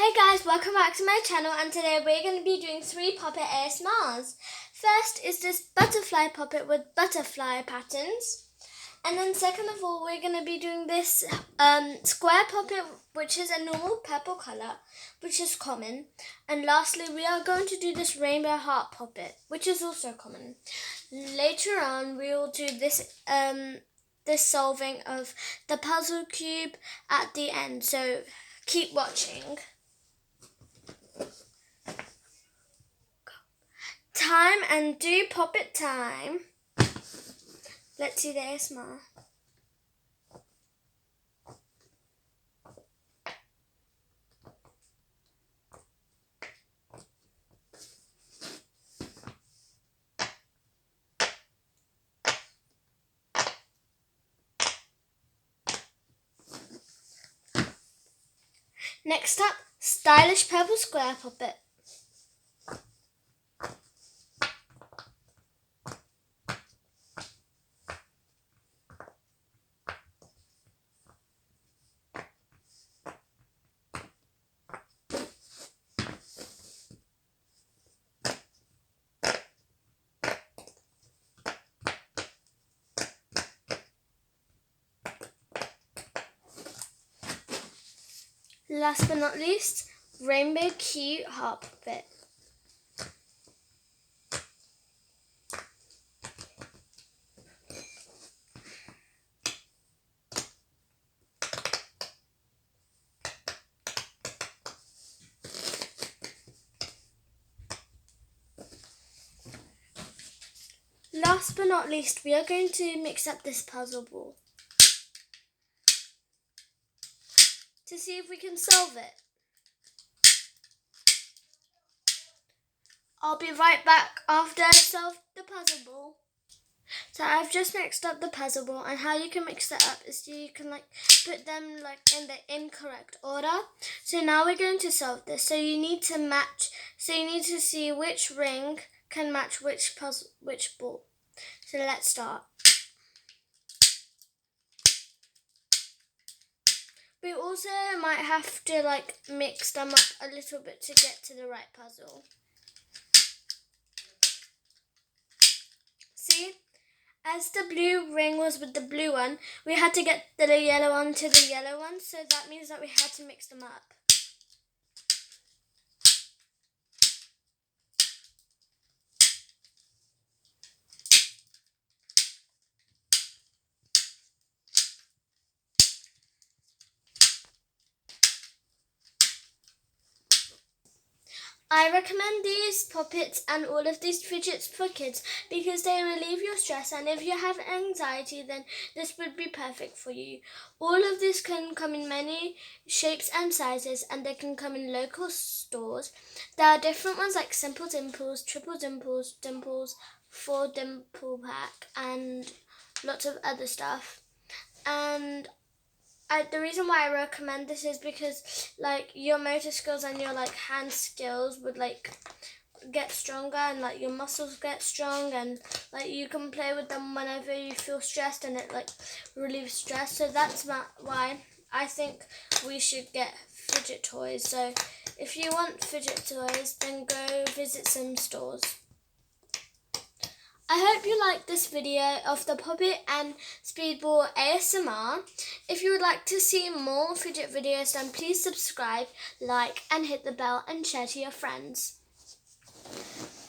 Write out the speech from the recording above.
Hey guys, welcome back to my channel, and today we're going to be doing 3 puppet ASMRs. First is this butterfly puppet with butterfly patterns. And then second of all, we're going to be doing this square puppet, which is a normal purple colour, which is common. And lastly, we are going to do this rainbow heart puppet, which is also common. Later on, we will do this this solving of the puzzle cube at the end, so keep watching. Time and do puppet time. Let's see the ASMR. Next up, stylish purple square puppet. Last but not least, rainbow cute heart puppet. Last but not least, we are going to mix up this puzzle ball to see if we can solve it. I'll be right back after I solve the puzzle ball. So I've just mixed up the puzzle ball, and how you can mix that up is you can put them in the incorrect order. So now we're going to solve this. So you need to match. So you need to see which ring can match which ball. So let's start. We also might have to mix them up a little bit to get to the right puzzle. See? As the blue ring was with the blue one, we had to get the yellow one to the yellow one, so that means that we had to mix them up. I recommend these puppets and all of these fidgets for kids because they relieve your stress, and if you have anxiety, then this would be perfect for you. All of this can come in many shapes and sizes, and they can come in local stores. There are different ones like Simple Dimples, Triple Dimples, Dimples, 4 Dimple Pack, and lots of other stuff. And the reason why I recommend this is because your motor skills and your hand skills would get stronger, and your muscles get strong, and you can play with them whenever you feel stressed, and it relieves stress. So that's why I think we should get fidget toys. So if you want fidget toys, then go visit some stores. I hope you liked this video of the puppet and speedball ASMR. If you would like to see more fidget videos, then please subscribe, like, and hit the bell and share to your friends.